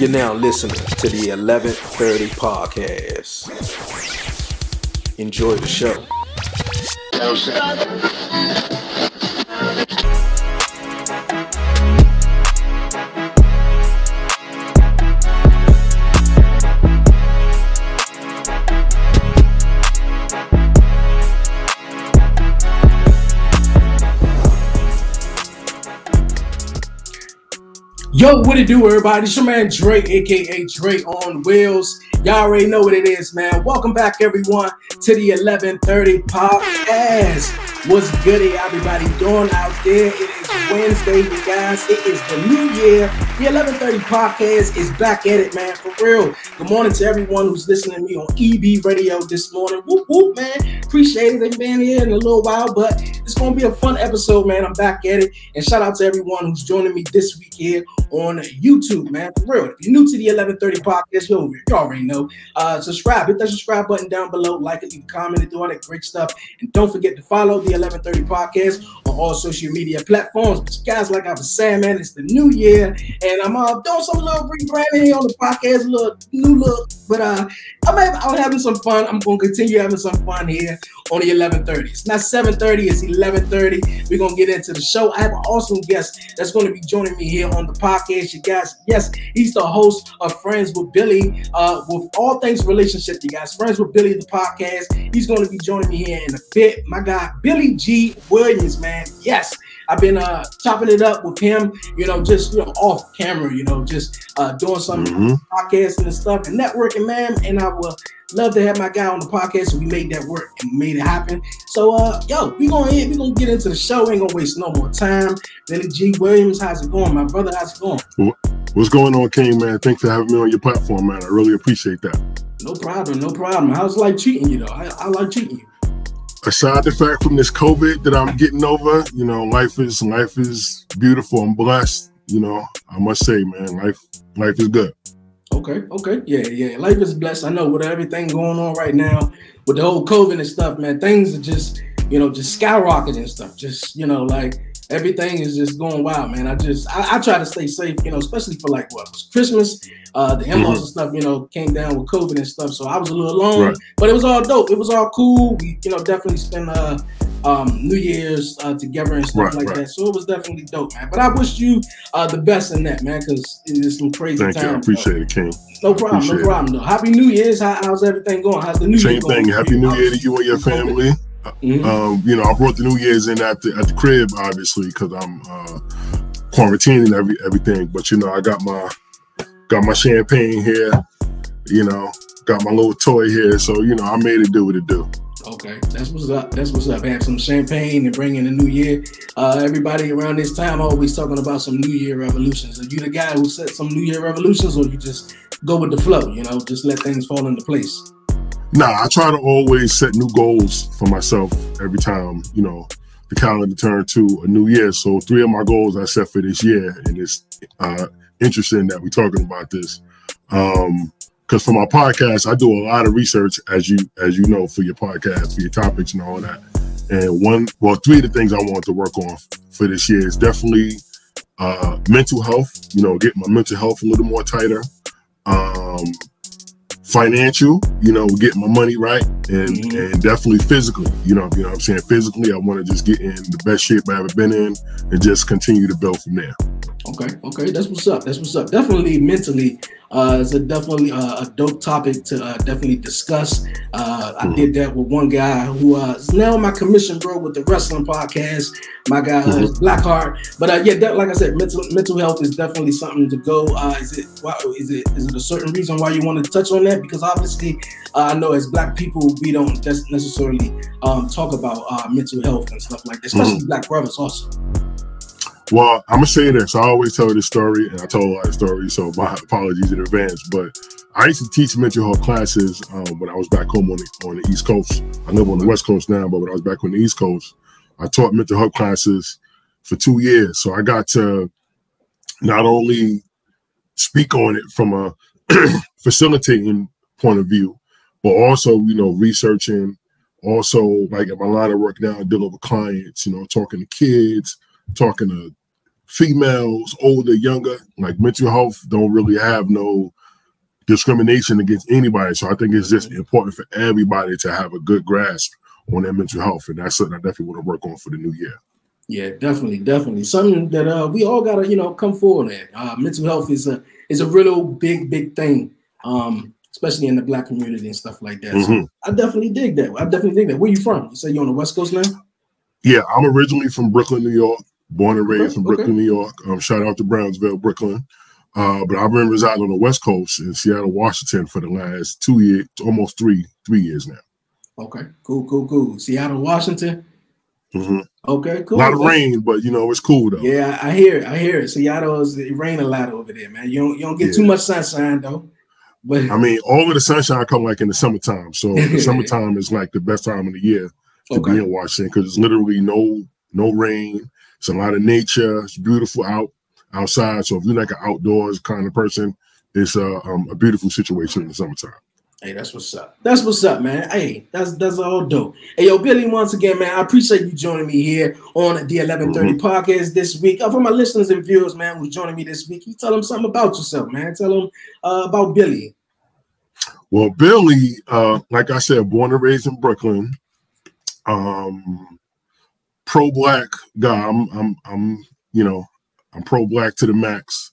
You're now listening to the 1130 Podcast. Enjoy the show. Yo, what it do, everybody? It's your man Dre, aka Dre on Wheels. Y'all already know what it is, man. Welcome back, everyone, to the 1130 Podcast. What's good, everybody doing out there? It is Wednesday, you guys. It is the new year. The 1130 Podcast is back at it, man, for real. Good morning to everyone who's listening to me on EB Radio this morning. Whoop, whoop, man. Appreciate it. They've been here in a little while, but it's going to be a fun episode, man. I'm back at it. And shout out to everyone who's joining me this week here on YouTube, man, for real. If you're new to the 1130 Podcast, you already know. Subscribe. Hit that subscribe button down below. Like it, leave a comment, and do all that great stuff. And don't forget to follow the 1130 Podcast on all social media platforms. But you guys, like I was saying, man, it's the new year, and I'm doing some little rebranding here on the podcast, a little new look. But I'm having some fun. I'm going to continue having some fun here on the 1130. It's not 7:30, it's 11:30. We're going to get into the show. I have an awesome guest that's going to be joining me here on the podcast, you guys. Yes, he's the host of Friends with Billie, with all things relationship, you guys. Friends with Billie, the podcast. He's going to be joining me here in a bit. My guy, Billie G Williams, man. Yes. I've been chopping it up with him, just off camera, just doing some podcasting and stuff and networking, man. And I would love to have my guy on the podcast, so we made that work and made it happen. So, we're gonna get into the show. Ain't gonna waste no more time. Billie G Williams, how's it going, my brother? How's it going? What's going on, King, man? Thanks for having me on your platform, man. I really appreciate that. No problem, no problem. How's life treating you, though? I like treating you. Aside the fact from this COVID that I'm getting over, life is beautiful. I'm blessed. I must say, man, life is good. Okay. Yeah. Life is blessed. I know with everything going on right now, with the whole COVID and stuff, man, things are just skyrocketing and stuff. Just, everything is just going wild, man. I try to stay safe, especially for Christmas. The in-laws and stuff, came down with COVID and stuff. So I was a little alone, right. But it was all dope. It was all cool. We, definitely spent New Year's together and stuff that. So it was definitely dope, man. But I wish you the best in that, man, because it is some crazy times. Thank you. I appreciate it, King. No problem, though. Happy New Year's. How's everything going? How's the New Year going? Same thing. Happy New Year to you and your family. I brought the New Year's in at the crib, obviously, because I'm quarantining everything. But I got my champagne here, got my little toy here, so I made it do what it do. Okay, that's what's up. Have some champagne and bring in the new year. Everybody around this time always talking about some New Year resolutions. Are you the guy who set some New Year resolutions, or you just go with the flow? Just let things fall into place. Nah, I try to always set new goals for myself every time, the calendar turns to a new year. So 3 of my goals I set for this year, and it's interesting that we're talking about this. Because for my podcast, I do a lot of research, as you know, for your podcast, for your topics and all that. And 3 of the things I want to work on for this year is definitely mental health, get my mental health a little more tighter. Financial, get my money right, and definitely physically, what I'm saying? Physically, I want to just get in the best shape I've ever been in and just continue to build from there. Okay, that's what's up. Definitely mentally, it's definitely a dope topic to definitely discuss. I did that with one guy who is now my commission bro with the wrestling podcast. My guy is Blackheart. But like I said, mental health is definitely something to go. Is it a certain reason why you want to touch on that? Because obviously, I know as Black people, we don't necessarily talk about mental health and stuff like that, especially Black brothers also. Well, I'm going to say this. I always tell this story, and I told a lot of stories, so my apologies in advance. But I used to teach mental health classes when I was back home on the East Coast. I live on the West Coast now, but when I was back on the East Coast, I taught mental health classes for 2 years. So I got to not only speak on it from a facilitating point of view, but also, researching, also like in my line of work now, dealing with clients, talking to kids, talking to females, older, younger, like mental health don't really have no discrimination against anybody. So I think it's just important for everybody to have a good grasp on their mental health. And that's something I definitely want to work on for the new year. Yeah, definitely. Something that we all gotta, come forward at. Mental health is a real big thing, especially in the Black community and stuff like that. So I definitely dig that. Where you from? You say you're on the West Coast now? Yeah, I'm originally from Brooklyn, New York, born and raised in Brooklyn, New York. Shout out to Brownsville, Brooklyn. But I've been residing on the West Coast in Seattle, Washington for the last 2 years, almost three years now. Okay, cool. Seattle, Washington. Okay, cool. A lot of rain, but it's cool though. Yeah, I hear it. Seattle it rain a lot over there, man. You don't get too much sunshine though. But I mean, all of the sunshine come like in the summertime. So the summertime is like the best time of the year to be in Washington because it's literally no rain. It's a lot of nature. It's beautiful outside. So if you're like an outdoors kind of person, it's a beautiful situation in the summertime. Hey, that's what's up, man. Hey, that's all dope. Hey, yo, Billy, once again, man, I appreciate you joining me here on the 1130 podcast this week. For my listeners and viewers, man, who's joining me this week, you tell them something about yourself, man. Tell them about Billy. Well, Billy, like I said, born and raised in Brooklyn, pro-Black guy. I'm pro-Black to the max.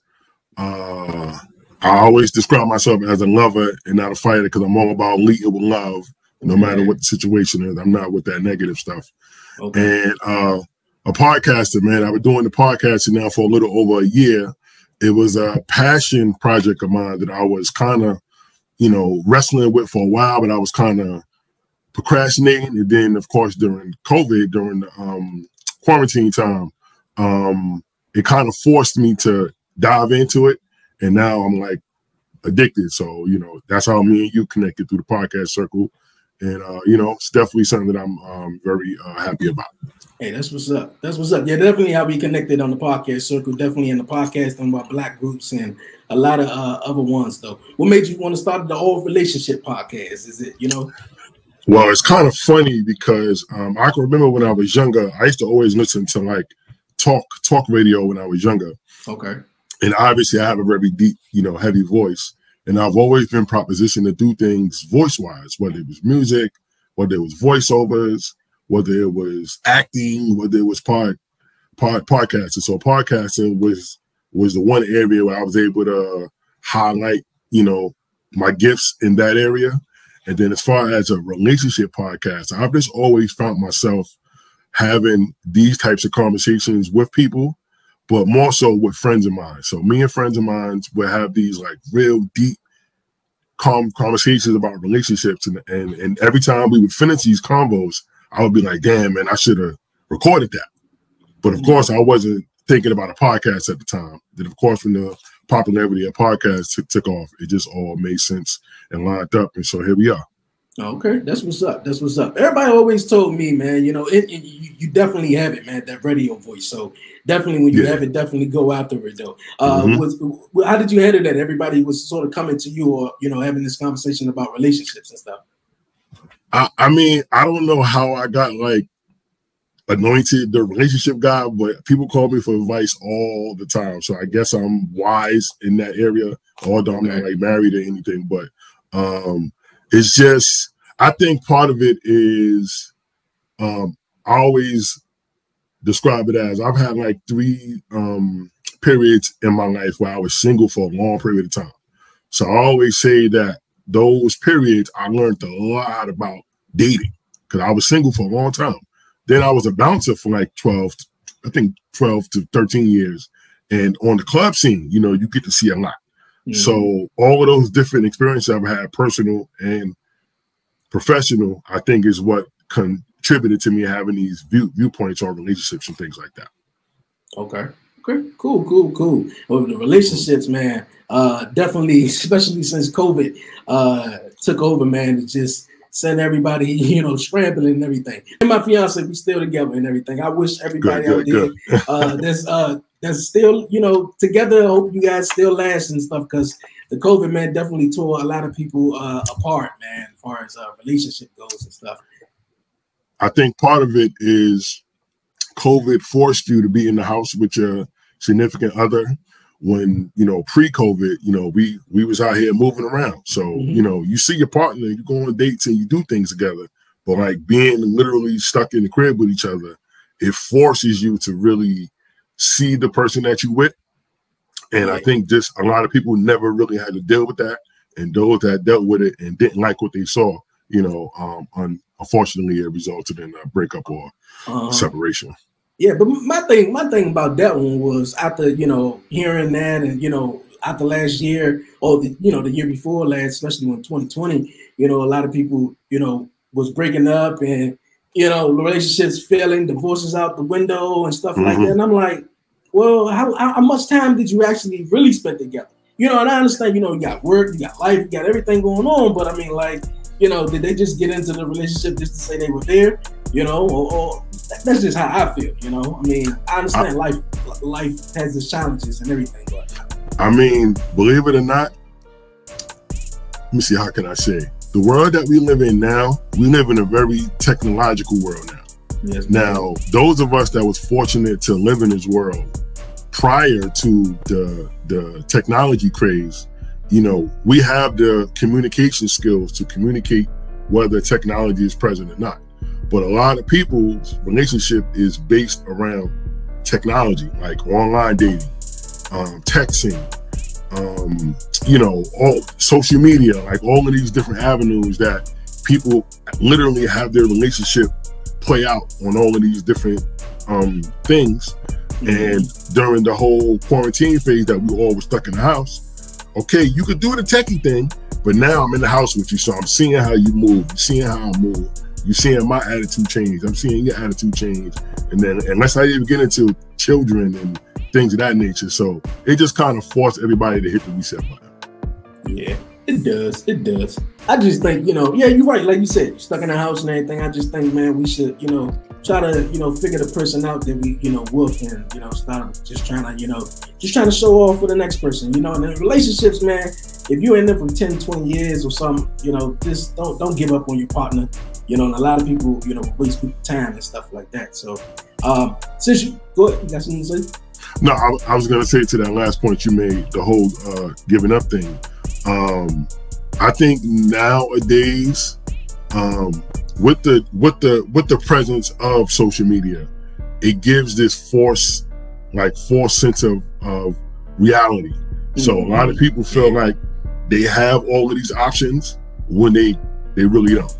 I always describe myself as a lover and not a fighter because I'm all about leading with love, no matter what the situation is. I'm not with that negative stuff. And a podcaster, man. I've been doing the podcasting now for a little over a year. It was a passion project of mine that I was kind of, wrestling with for a while, but I was kind of procrastinating. And then, of course, during COVID, during the quarantine time, it kind of forced me to dive into it. And now I'm like addicted. So, that's how me and you connected through the podcast circle. And, it's definitely something that I'm very happy about. Hey, that's what's up. Yeah, definitely how we connected on the podcast circle. Definitely in the podcast and about Black groups and a lot of other ones, though. What made you want to start the All Relationship podcast? Is it, Well, it's kind of funny because I can remember when I was younger, I used to always listen to like talk radio when I was younger. Okay. And obviously I have a very deep, heavy voice. And I've always been propositioned to do things voice-wise, whether it was music, whether it was voiceovers, whether it was acting, whether it was podcasting. So podcasting was the one area where I was able to highlight, my gifts in that area. And then as far as a relationship podcast, I've just always found myself having these types of conversations with people, but more so with friends of mine. So me and friends of mine would have these like real deep, calm conversations about relationships. And every time we would finish these combos, I would be like, damn, man, I should have recorded that. But of course, I wasn't thinking about a podcast at the time. Then, of course, when the popularity of podcasts took off, it just all made sense and lined up. And so here we are. Okay, that's what's up. Everybody always told me, man, you definitely have it, man, that radio voice. So definitely when you have it, definitely go after it, though. How did you handle that? Everybody was sort of coming to you or, having this conversation about relationships and stuff. I mean, I don't know how I got like anointed the relationship guy, but people call me for advice all the time. So I guess I'm wise in that area, although I'm not like married or anything, but it's just, I think part of it is, I always describe it as I've had like 3 periods in my life where I was single for a long period of time. So I always say that those periods, I learned a lot about dating because I was single for a long time. Then I was a bouncer for like 12 to 13 years. And on the club scene, you get to see a lot. So all of those different experiences I've had, personal and professional, I think is what contributed to me having these viewpoints on relationships and things like that. Okay, cool. Well, the relationships, man, definitely, especially since COVID took over, man, it just sent everybody, scrambling and everything. And my fiance, we still together and everything. I wish everybody out there that's still, together. I hope you guys still last and stuff because the COVID, man, definitely tore a lot of people apart, man, as far as relationship goes and stuff. I think part of it is COVID forced you to be in the house with your significant other. When, you know, pre-COVID, you know, we was out here moving around. So, you know, you see your partner, you go on dates and you do things together. But like being literally stuck in the crib with each other, it forces you to really see the person that you with. And I think just a lot of people never really had to deal with that. And those that dealt with it and didn't like what they saw, you know, unfortunately, it resulted in a breakup or separation. Yeah, but my thing about that one was after, you know, hearing that and, you know, after last year or the year before last, especially when 2020, you know, a lot of people, you know, was breaking up and, you know, relationships failing, divorces out the window and stuff like that. And I'm like, well, how much time did you actually really spend together? You know, and I understand, you know, you got work, you got life, you got everything going on. But I mean, like, you know, did they just get into the relationship just to say they were there? You know, or that's just how I feel, you know. I mean, I understand life has its challenges and everything, but I mean, believe it or not, let me see, how can I say? The world that we live in now, we live in a very technological world now. Yes, now, those of us that was fortunate to live in this world prior to the technology craze, you know, we have the communication skills to communicate whether technology is present or not. But a lot of people's relationship is based around technology, like online dating, texting, you know, all social media, like all of these different avenues that people literally have their relationship play out on all of these different things. And during the whole quarantine phase that we all were stuck in the house, okay, you could do the techie thing, but now I'm in the house with you, so I'm seeing how you move, you're seeing how I move. You're seeing my attitude change. I'm seeing your attitude change. And then unless I even get into children and things of that nature. So it just kind of forced everybody to hit the reset button. Yeah, it does. It does. I just think, you know, yeah, you're right. Like you said, you're stuck in the house and everything. I just think, man, we should, you know, try to, you know, figure the person out that we, you know, wolf and, you know, start just trying to, you know, just trying to show off for the next person, you know. And in relationships, man, if you're in there for 10, 20 years or something, you know, just don't give up on your partner. You know, and a lot of people, you know, waste people's time and stuff like that. So, since you go ahead, you got something to say? No, I was going to say to that last point you made, the whole giving up thing. I think nowadays, with the presence of social media, it gives this false sense of reality. So a lot of people feel like they have all of these options when they really don't.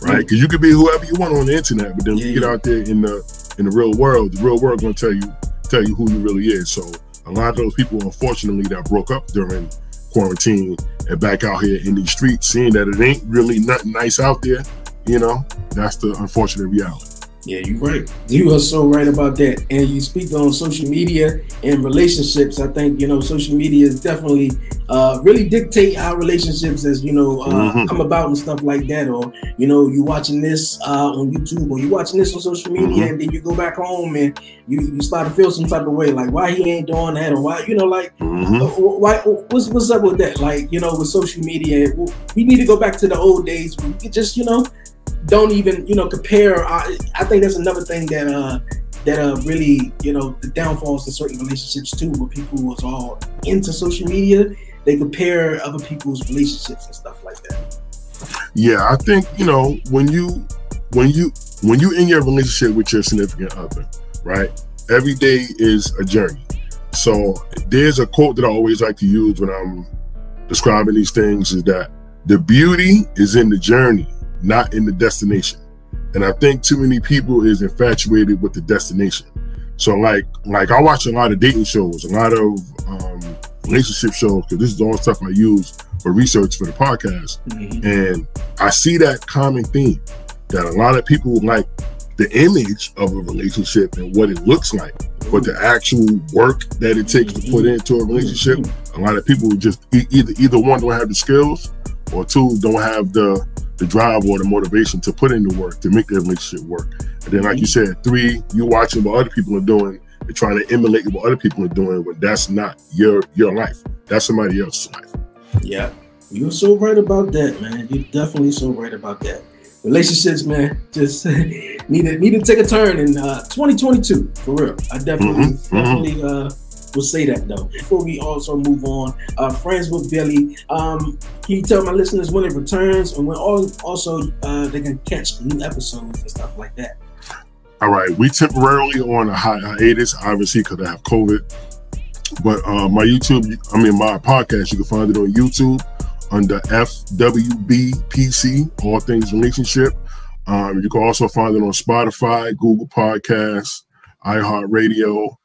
Right, because you could be whoever you want on the internet, but then when you get out there in the real world gonna tell you who you really is. So a lot of those people, unfortunately, that broke up during quarantine and back out here in these streets, seeing that it ain't really nothing nice out there, you know, that's the unfortunate reality. Yeah, you're right. You are so right about that. And you speak on social media and relationships. I think, you know, social media is definitely really dictate how relationships as, you know, come about and stuff like that. Or, you know, you watching this on YouTube or you watching this on social media and then you go back home and you start to feel some type of way, like why he ain't doing that, or why, you know, like why what's up with that? Like, you know, with social media, we need to go back to the old days where we could just, you know, don't even, you know, compare. I think that's another thing that really, you know, the downfalls in certain relationships too, where people was all into social media. They compare other people's relationships and stuff like that. Yeah, I think, you know, when you in your relationship with your significant other, right? Every day is a journey. So there's a quote that I always like to use when I'm describing these things, is that the beauty is in the journey, not in the destination. And I think too many people is infatuated with the destination. So like I watch a lot of dating shows, a lot of relationship shows, because this is all stuff I use for research for the podcast. And I see that common theme, that a lot of people like the image of a relationship and what it looks like, but the actual work that it takes to put into a relationship, a lot of people just either one, don't have the skills, or two, don't have the drive or the motivation to put in the work to make their relationship work. And then, like you said, three, you watching what other people are doing and trying to emulate what other people are doing when that's not your life. That's somebody else's life. Yeah, you're so right about that, man. You're definitely so right about that. Relationships, man, just need to take a turn in 2022, for real. I definitely We'll say that though. Before we also move on, Friends with Billie. Can you tell my listeners when it returns and when also they can catch new episodes and stuff like that? All right, we temporarily on a hiatus, obviously because I have COVID. But my podcast, you can find it on YouTube under FWBPC, All Things Relationship. You can also find it on Spotify, Google Podcasts, iHeartRadio.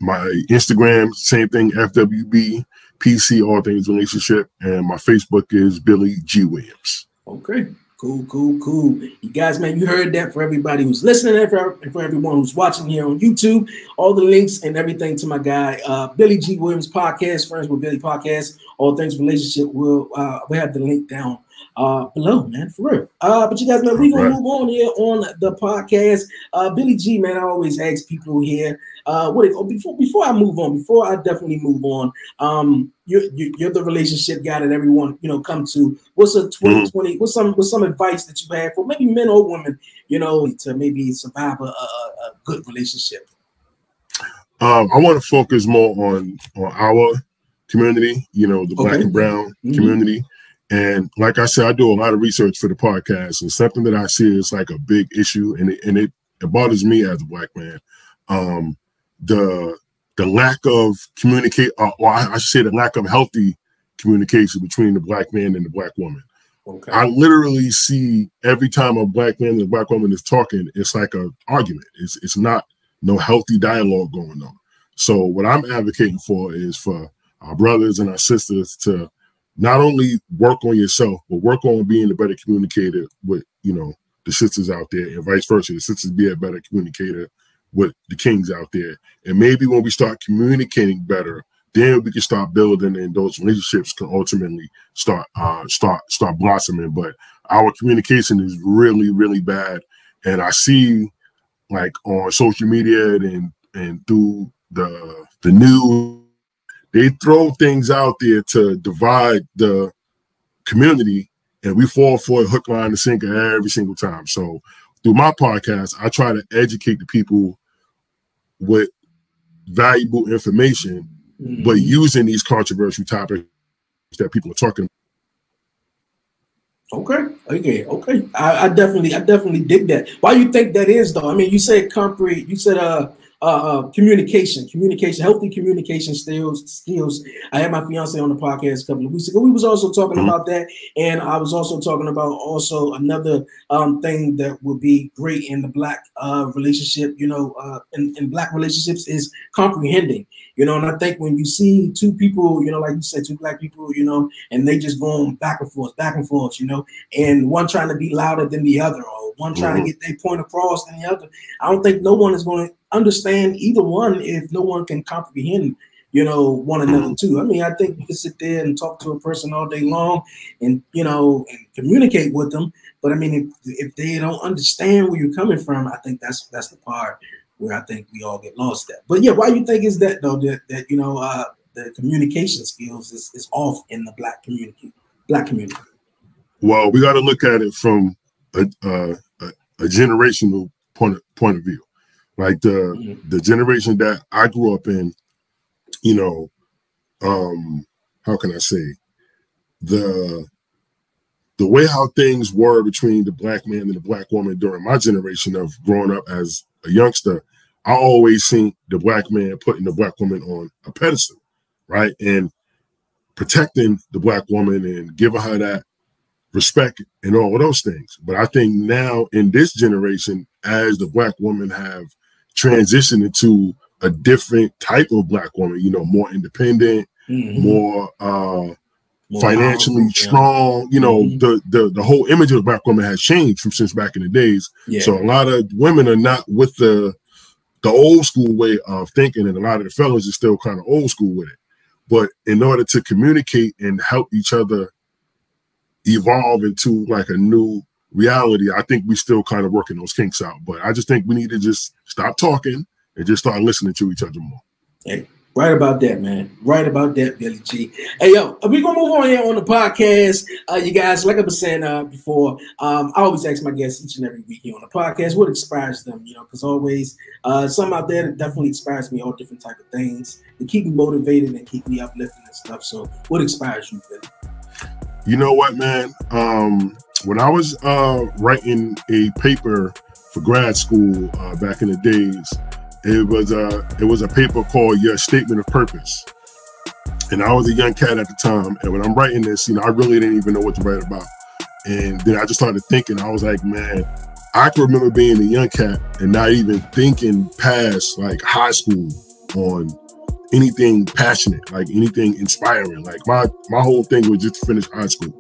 My Instagram, same thing, FWBPC, All Things Relationship. And my Facebook is Billie G. Williams. Okay. Cool. You guys, man, you heard that. For everybody who's listening and for everyone who's watching here on YouTube, all the links and everything to my guy, Billie G. Williams podcast, Friends with Billie Podcast, All Things Relationship, we'll have the link down below, man, for real. But you guys, man, we're going to move on here on the podcast. Billie G, man, I always ask people here, before I move on, before I definitely move on, you're the relationship guy that everyone, come to. What's a 2020, what's some advice that you have for maybe men or women, to maybe survive a good relationship? I want to focus more on our community, the Black and Brown community. And like I said, I do a lot of research for the podcast, and something that I see is like a big issue, and it bothers me as a Black man. The lack of the lack of healthy communication between the Black man and the Black woman. Okay. I literally see every time a Black man and a Black woman is talking, it's like an argument. It's not no healthy dialogue going on. So what I'm advocating for is for our brothers and our sisters to not only work on yourself, but work on being a better communicator with, the sisters out there, and vice versa. The sisters be a better communicator with the kings out there. And maybe when we start communicating better, then we can start building, and those relationships can ultimately start blossoming. But our communication is really, really bad. And I see, like, on social media and through the news, they throw things out there to divide the community, and we fall for a hook, line, and sinker every single time. So through my podcast, I try to educate the people with valuable information, but using these controversial topics that people are talking about. Okay. I definitely dig that. Why you think that is, though? I mean, you said communication, healthy communication skills. I had my fiance on the podcast a couple of weeks ago. We was also talking about that, and I was also talking about another thing that would be great in the Black relationship, in Black relationships is comprehending, and I think when you see two people, like you said, two Black people, and they just going back and forth, and one trying to be louder than the other, or one trying to get their point across than the other, I don't think no one is going to understand either one if no one can comprehend, one another too. I mean, I think you can sit there and talk to a person all day long and, and communicate with them. But I mean, if they don't understand where you're coming from, I think that's the part where I think we all get lost at. But yeah, why you think is that though, that the communication skills is off in the Black community? Well, we got to look at it from a generational point of view. Like the generation that I grew up in, how can I say, the way how things were between the Black man and the Black woman during my generation of growing up as a youngster, I always seen the Black man putting the Black woman on a pedestal, right? And protecting the Black woman and giving her that respect and all of those things. But I think now in this generation, as the Black women have transitioned into a different type of Black woman, more independent, more financially strong, the whole image of the Black woman has changed since back in the days. Yeah. So a lot of women are not with the old school way of thinking, and a lot of the fellas are still kind of old school with it. But in order to communicate and help each other evolve into like a new reality, I think we still kind of working those kinks out. But I just think we need to just stop talking and just start listening to each other more. Hey, Right about that, man. Right about that, Billie G. Hey, yo, we gonna move on here on the podcast. You guys, like I was saying before, I always ask my guests each and every week here on the podcast what inspires them, because always some out there that definitely inspires me, all different type of things to keep me motivated and keep me uplifting and stuff. So what inspires you, Billie? You know what, man? When I was writing a paper for grad school back in the days, it was a paper called Your Statement of Purpose. And I was a young cat at the time. And when I'm writing this, I really didn't even know what to write about. And then I just started thinking, I was like, man, I can remember being a young cat and not even thinking past like high school on anything passionate, like anything inspiring. Like my whole thing was just to finish high school.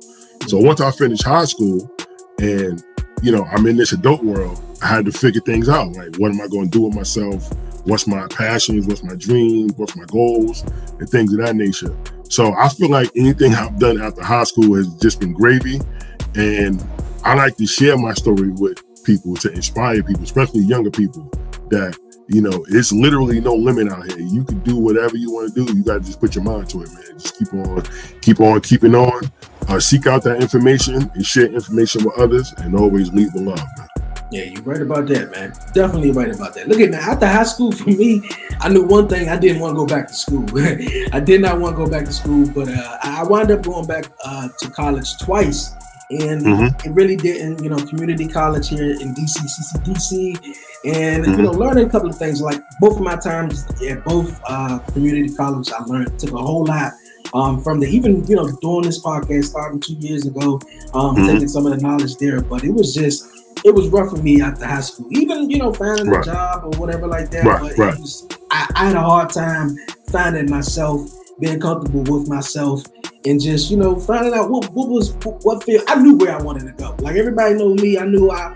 So once I finished high school and I'm in this adult world, I had to figure things out. Like, what am I going to do with myself? What's my passions? What's my dreams? What's my goals? And things of that nature. So I feel like anything I've done after high school has just been gravy. And I like to share my story with people to inspire people, especially younger people, that, it's literally no limit out here. You can do whatever you want to do. You got to just put your mind to it, man. Just keep on keeping on. Seek out that information and share information with others, and always lead with love, man. Yeah, you're right about that, man. Definitely right about that. Look at that. After high school, for me, I knew one thing. I didn't want to go back to school. I did not want to go back to school, but I wound up going back to college twice. And it really didn't, community college here in DC, CCDC, and, learning a couple of things. Like both of my times at both community college, I took a whole lot from even doing this podcast starting 2 years ago, taking some of the knowledge there. But it was rough for me after high school, even, finding a job or whatever like that. But I had a hard time finding myself, being comfortable with myself, and just, finding out what field. I knew where I wanted to go. Like everybody knows me. I knew I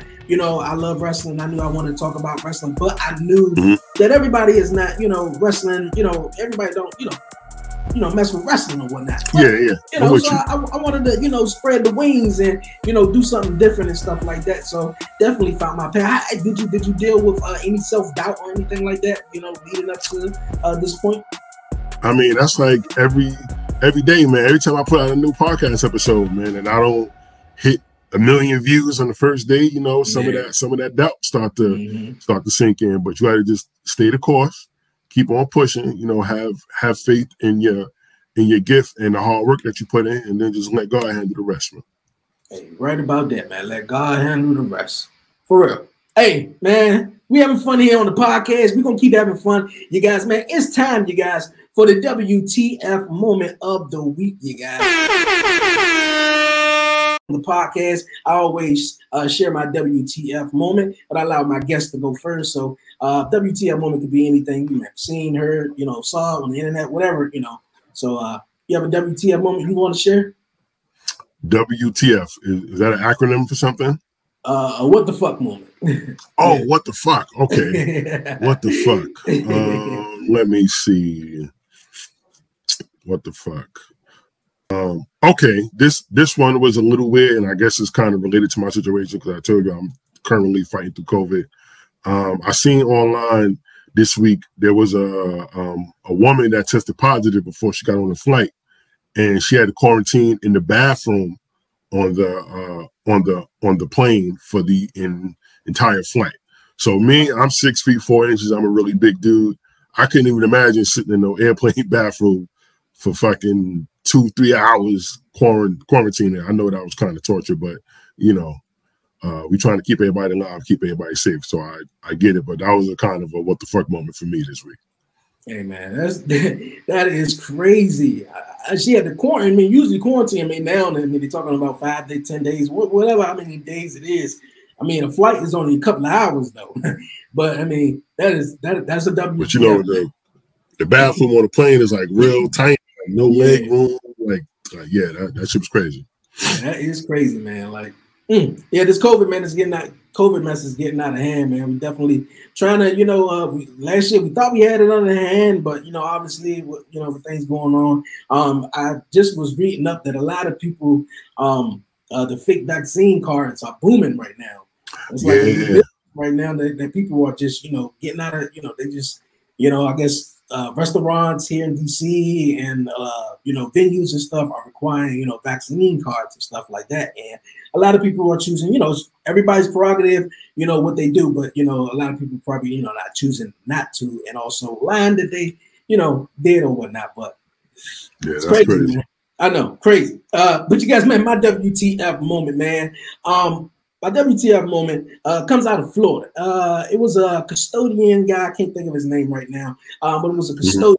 love wrestling. I knew I wanted to talk about wrestling, but I knew that everybody is not, wrestling, everybody don't, mess with wrestling or whatnot. But, so I wanted to, spread the wings and, do something different and stuff like that. So definitely found my path. Did you deal with any self-doubt or anything like that, leading up to this point? I mean, that's like every day, man. Every time I put out a new podcast episode, man, and I don't hit 1 million views on the first day, some of that doubt start to sink in. But you got to just stay the course, keep on pushing, have faith in your gift and the hard work that you put in, and then just let God handle the rest, man. Hey, right about that, man. Let God handle the rest. For real. Hey, man, we having fun here on the podcast. We're going to keep having fun. You guys, man, it's time, you guys, for the WTF moment of the week, you guys. On the podcast, I always share my WTF moment, but I allow my guests to go first. So WTF moment could be anything you may have seen, heard, saw on the internet, whatever, So you have a WTF moment you want to share? WTF, is that an acronym for something? A what the fuck moment. Oh, what the fuck? Okay. What the fuck? Let me see. What the fuck? Okay, this one was a little weird, and I guess it's kind of related to my situation because I told you I'm currently fighting through COVID. I seen online this week there was a woman that tested positive before she got on the flight, and she had to quarantine in the bathroom on the plane for the entire flight. So me, I'm 6 feet 4 inches. I'm a really big dude. I couldn't even imagine sitting in no airplane bathroom for fucking 2-3 hours quarantining. I know that was kind of torture, but we trying to keep everybody alive, keep everybody safe. So I get it, but that was a kind of a what the fuck moment for me this week. Hey man, that is crazy. She had to quarantine. I mean, usually quarantine. I mean, now they're talking about 5 to 10 days, whatever, how many days it is. I mean, a flight is only a couple of hours though. But I mean, that's a W. But the bathroom on the plane is like real tiny, like no leg room. Like that shit was crazy. Yeah, that is crazy, man. Like, this COVID mess is getting out of hand, man. We definitely trying to, last year we thought we had it under hand, but obviously, with things going on. I just was reading up that a lot of people, the fake vaccine cards are booming right now. It's like right now that people are just, getting out of, they just, I guess restaurants here in DC and venues and stuff are requiring vaccine cards and stuff like that. And a lot of people are choosing, everybody's prerogative, what they do, but a lot of people probably not choosing not to, and also lying that they did or whatnot. But yeah, it's that's crazy. Man. I know, crazy. But you guys, man, my WTF moment, man. My WTF moment comes out of Florida. It was a custodian guy. I can't think of his name right now, but it was a custodian,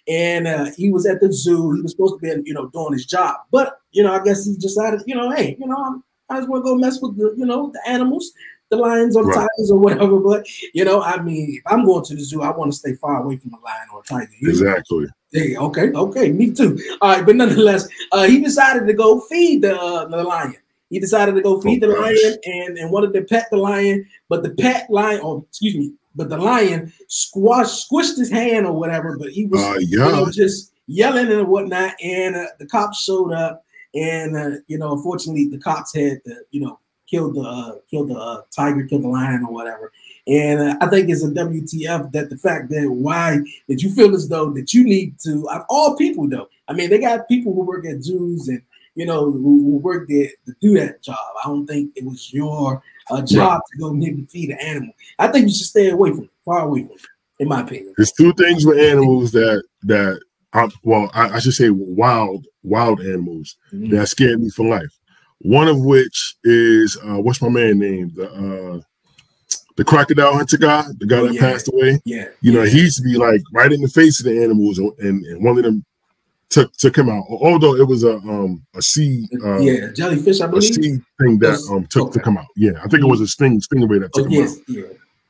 and he was at the zoo. He was supposed to be, doing his job, but I guess he decided, hey, I just want to go mess with the animals, the lions or the tigers or whatever. But I mean, if I'm going to the zoo, I want to stay far away from a lion or a tiger. Exactly. Hey, okay, me too. All right, but nonetheless, he decided to go feed the lion. He decided to go feed the lion and wanted to pet the lion, but the lion squished his hand or whatever. But he was just yelling and whatnot, and the cops showed up, and unfortunately the cops had to kill the tiger, kill the lion or whatever. And I think it's a WTF that the fact that that you feel as though that you need to, of all people though. I mean, they got people who work at zoos and who work there to do that job. I don't think it was your job to go maybe feed an animal. I think you should stay away from it, far away from it, in my opinion. There's two things with animals I should say wild animals that scared me for life. One of which is what's my man name? The crocodile hunter guy, the guy that passed away. Yeah. He used to be like right in the face of the animals, and one of them took him out. Although it was a sea, jellyfish, I believe, a sea thing that took him out. Yeah, I think it was a stingray that took him out. Yeah.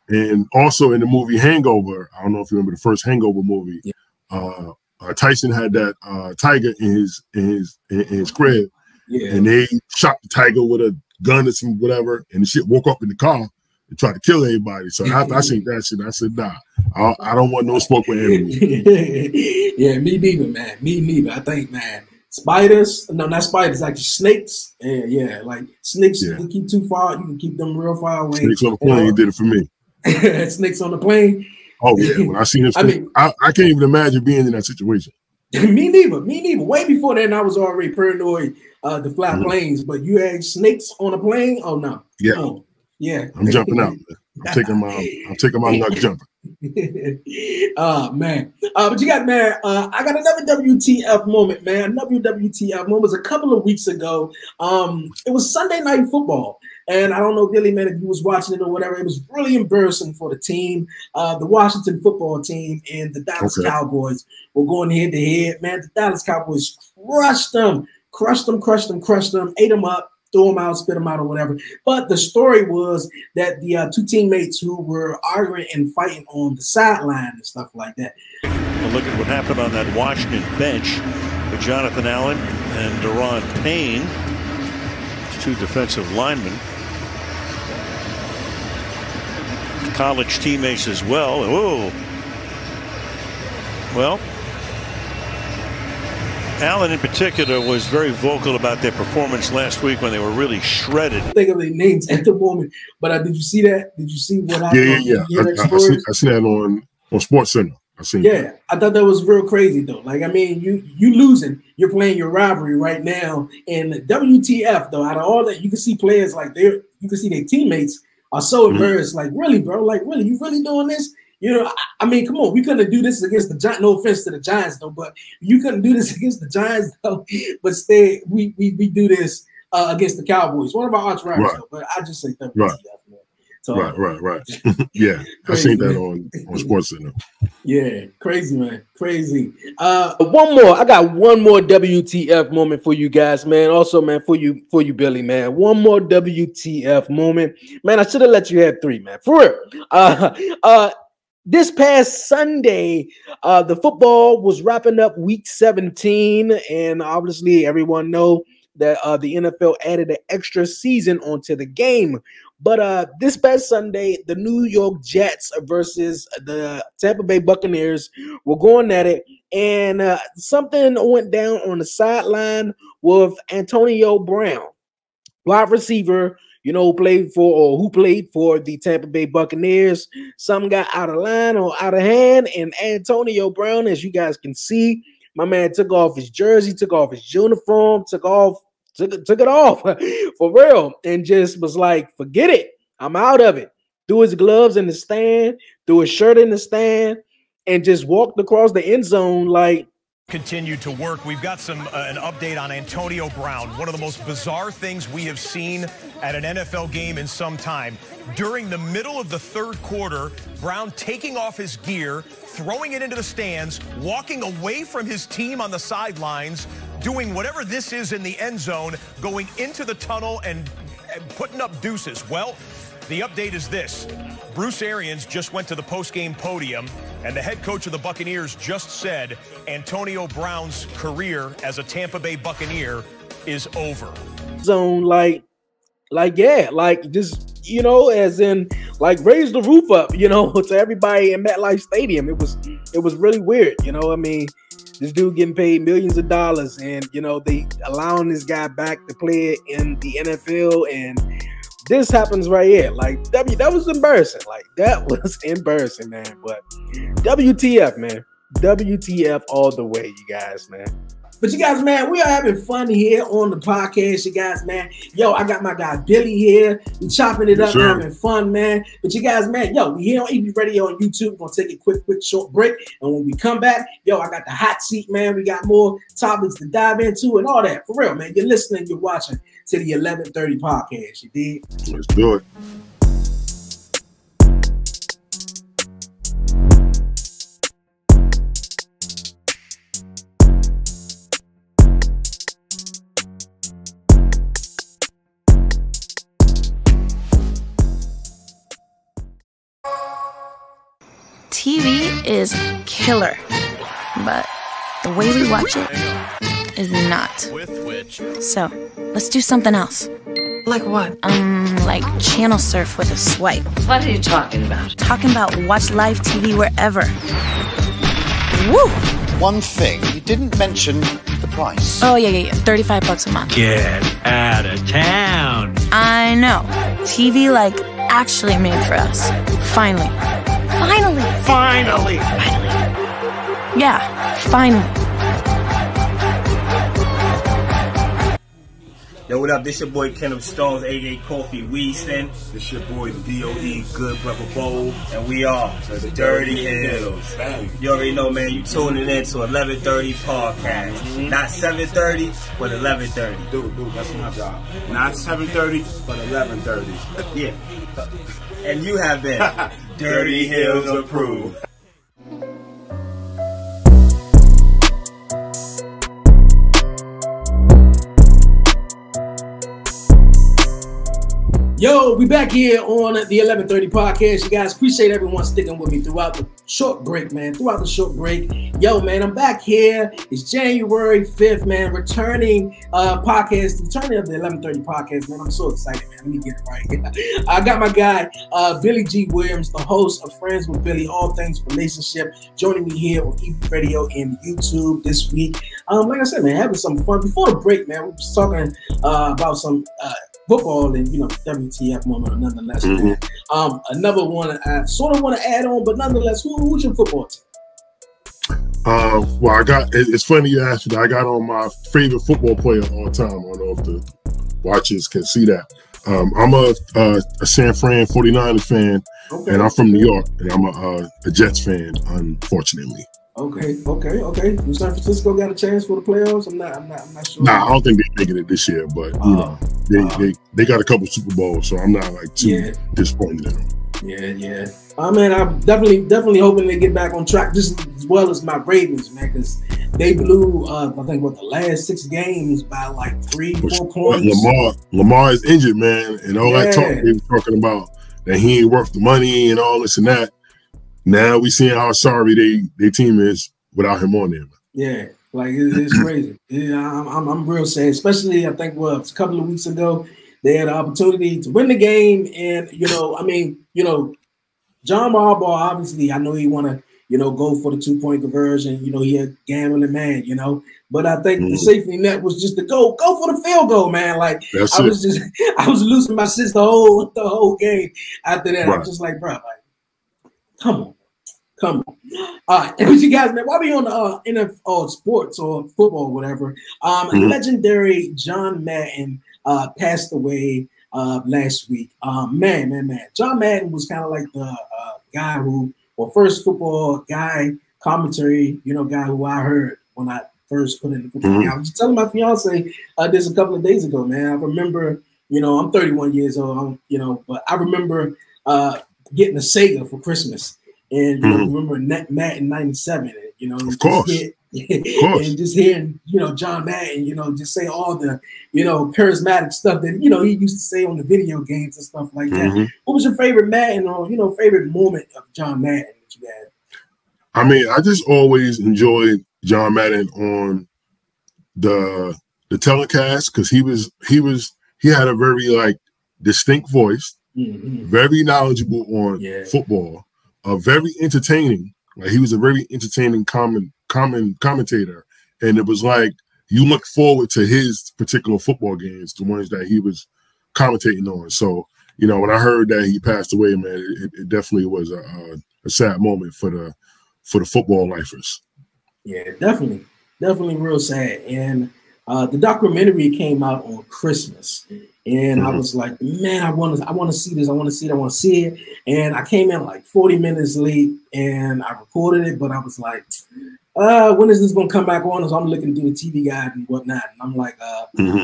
And also in the movie Hangover, I don't know if you remember the first Hangover movie. Yeah. Tyson had that tiger in his crib, and they shot the tiger with a gun or some whatever, and the shit woke up in the car and tried to kill everybody. So after I seen that shit, I said, nah, I don't want no smoke with animals. Yeah, me neither, man. Me neither. I think, man, spiders, no, not spiders, actually snakes. Yeah, like snakes, you can keep too far, you can keep them real far away. Snakes on the plane did it for me. Snakes on the plane. Oh, yeah, when I seen him, I can't even imagine being in that situation. Me neither. Way before that, I was already paranoid to fly planes, but you had snakes on a plane? Oh, no. Yeah. Oh, yeah. I'm jumping out. I'm taking my luck jumping. Man. But you got, man, I got another WTF moment, man. Another WTF moment was a couple of weeks ago. It was Sunday Night Football. And I don't know, Billy, man, if you was watching it or whatever, it was really embarrassing for the team. The Washington football team and the Dallas Cowboys were going head to head. Man, the Dallas Cowboys crushed them, ate them up, threw them out, spit them out or whatever. But the story was that the two teammates who were arguing and fighting on the sideline and stuff like that. Well, look at what happened on that Washington bench with Jonathan Allen and Deron Payne, two defensive linemen. College teammates as well. Oh, well, Allen in particular was very vocal about their performance last week when they were really shredded. I think of their names at the moment, but did you see that? Did you see what happened? Yeah. I seen that on SportsCenter. I thought that was real crazy though. Like, I mean, you losing, you're playing your rivalry right now, and WTF though. Out of all that, you can see players like you can see their teammates are so embarrassed. Like, really, bro? Like, really, you really doing this? I mean, come on. We couldn't do this against the Giants. No offense to the Giants though, but you couldn't do this against the Giants though. But we do this against the Cowboys, one of our arch rivals though. But I just say WTF, man. So, right. Yeah, I seen that on SportsCenter. Yeah, crazy, man, crazy. One more. I got one more WTF moment for you guys, man. Also, man, for you, Billy, man. One more WTF moment, man. I should have let you have three, man. For real. This past Sunday, the football was wrapping up week 17, and obviously everyone know that the NFL added an extra season onto the game. But this past Sunday, the New York Jets versus the Tampa Bay Buccaneers were going at it, and something went down on the sideline with Antonio Brown, wide receiver. you know, who played for the Tampa Bay Buccaneers. Some got out of line or out of hand, and Antonio Brown, as you guys can see, my man took off his jersey, took off his uniform, took it off for real, and just was like, forget it, I'm out of it. Threw his gloves in the stand, threw his shirt in the stand, and just walked across the end zone like. Continued to work. We've got an update on Antonio Brown, one of the most bizarre things we have seen at an NFL game in some time. During the middle of the third quarter, Brown taking off his gear, throwing it into the stands, walking away from his team on the sidelines, doing whatever this is in the end zone, going into the tunnel and putting up deuces. Well, the update is this. Bruce Arians just went to the post-game podium, and the head coach of the Buccaneers just said Antonio Brown's career as a Tampa Bay Buccaneer is over. Zone, yeah, like just, you know, as in like raise the roof up, you know, to everybody in MetLife Stadium. It was really weird, you know. I mean, this dude getting paid millions of dollars, and you know they allowing this guy back to play in the NFL, and this happens right here. Like, that was embarrassing. Like, that was embarrassing, man. But WTF, man. WTF all the way, you guys, man. But you guys, man, we are having fun here on the podcast, you guys, man. Yo, I got my guy Billy here. We chopping it up, having fun, man. But you guys, man, yo, we here on EB Radio on YouTube. We're going to take a quick, short break. And when we come back, yo, I got the hot seat, man. We got more topics to dive into and all that. For real, man. You're listening, you're watching to the 1130 podcast. You dig? Let's do it. TV is killer, but the way we watch it is not. So, let's do something else. Like what? Like channel surf with a swipe. What are you talking about? Talking about watch live TV wherever. Woo! One thing, you didn't mention the price. Oh, yeah. $35 a month. Get out of town. I know. TV, like, actually made for us. Finally. Yeah, finally. Yo, what up? This your boy Kenneth Stones, aka Coffee Weaston. This your boy D.O.E. Good Brother Bowl. And we are the Dirty Hills. You already know, man, you tuning in to 1130 Podcast. Not 7:30, but 11:30. Dude, that's my job. Not 7:30, but 11:30. Yeah. And you have been Dirty Hills approved. Yo, we back here on the 1130 podcast. You guys, appreciate everyone sticking with me throughout the short break, man. Yo, man, I'm back here. It's January 5th, man. Returning of the 1130 podcast, man. I'm so excited, man. Let me get it right. I got my guy, Billie G. Williams, the host of Friends with Billie, all things relationship, joining me here on EB Radio and YouTube this week. Like I said, man, having some fun. Before the break, man, we was talking about some football and, you know, WTF moment nonetheless. Man. Another one I sort of want to add on, but nonetheless, who's your football team? Well, it's funny you asked me that. I got on my favorite football player of all time. I don't know if the watchers can see that. I'm a San Fran 49ers fan, and I'm from New York, and I'm a Jets fan, unfortunately. Okay. San Francisco got a chance for the playoffs? I'm not sure. Nah, I don't think they're making it this year, but you know, they got a couple Super Bowls, so I'm not like too disappointed in them. Yeah. Man, I'm definitely hoping they get back on track just as well as my Ravens, man, because they blew I think the last 6 games by like 3-4 points. Lamar is injured, man, and all that talk they were talking about that he ain't worth the money and all this and that. Now we seeing how sorry their team is without him on there. Yeah, like it's crazy. Yeah, I'm real sad. Especially I think a couple of weeks ago they had an opportunity to win the game, and John Harbaugh obviously I know he want to go for the 2-point conversion. He a gambling man, But I think the safety net was just to go for the field goal, man. Like I was losing my shit the whole game after that. I'm just like, bro, like, come on. All right, and you guys, man, while we on the NFL sports or football or whatever, legendary John Madden passed away last week. Man. John Madden was kind of like the guy first football guy, commentary, guy who I heard when I first put in the football. I was just telling my fiance this a couple of days ago, man. I remember, I'm 31 years old, but I remember getting a Sega for Christmas. And remember Madden 97, of course. And just hearing, John Madden, just say all the, charismatic stuff that, he used to say on the video games and stuff like that. What was your favorite Madden or, favorite moment of John Madden that you had? I mean, I just always enjoyed John Madden on the telecast because he had a very distinct voice, very knowledgeable on football. Very entertaining. Like he was a very entertaining commentator, and it was like you look forward to his particular football games, the ones that he was commentating on. So when I heard that he passed away, man, it definitely was a sad moment for the football lifers. Yeah, definitely real sad. And the documentary came out on Christmas. And I was like, man, I want to see this. I want to see it. And I came in like 40 minutes late and I recorded it, but I was like, when is this going to come back on? So I'm looking through the TV guide and whatnot. And I'm like,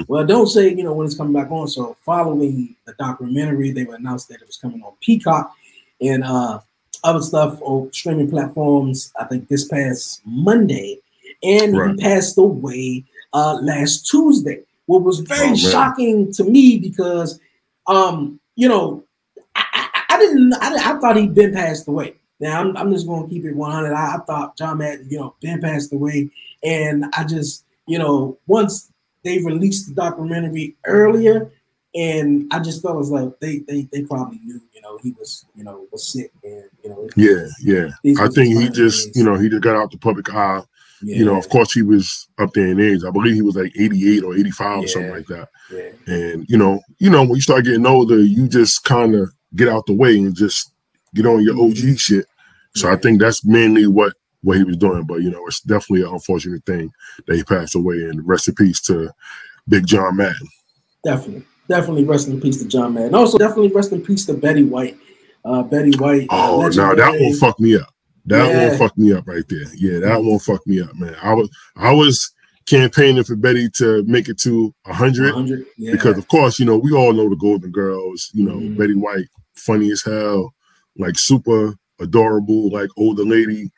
well, don't say, when it's coming back on. So following the documentary, they announced that it was coming on Peacock and other stuff on streaming platforms, I think this past Monday. And he passed away last Tuesday. What was very shocking to me because, I thought he'd been passed away. Now I'm just going to keep it 100. I thought John Madden, been passed away. And I just, once they released the documentary earlier, and I just felt as like they probably knew, he was, was sick. And, Yeah. I think he just, he just got out the public eye. Yeah. Of course, he was up there in age. I believe he was like 88 or 85 or something like that. Yeah. And, when you start getting older, you just kind of get out the way and just get on your OG shit. So I think that's mainly what he was doing. But, it's definitely an unfortunate thing that he passed away. And rest in peace to Big John Madden. Definitely rest in peace to John Madden. Also, definitely rest in peace to Betty White. Betty White. Oh, no, that one fucked me up. That one fucked me up right there. Yeah, that one fucked me up, man. I was campaigning for Betty to make it to 100 because, of course, we all know the Golden Girls. Betty White, funny as hell, like super adorable, like older lady,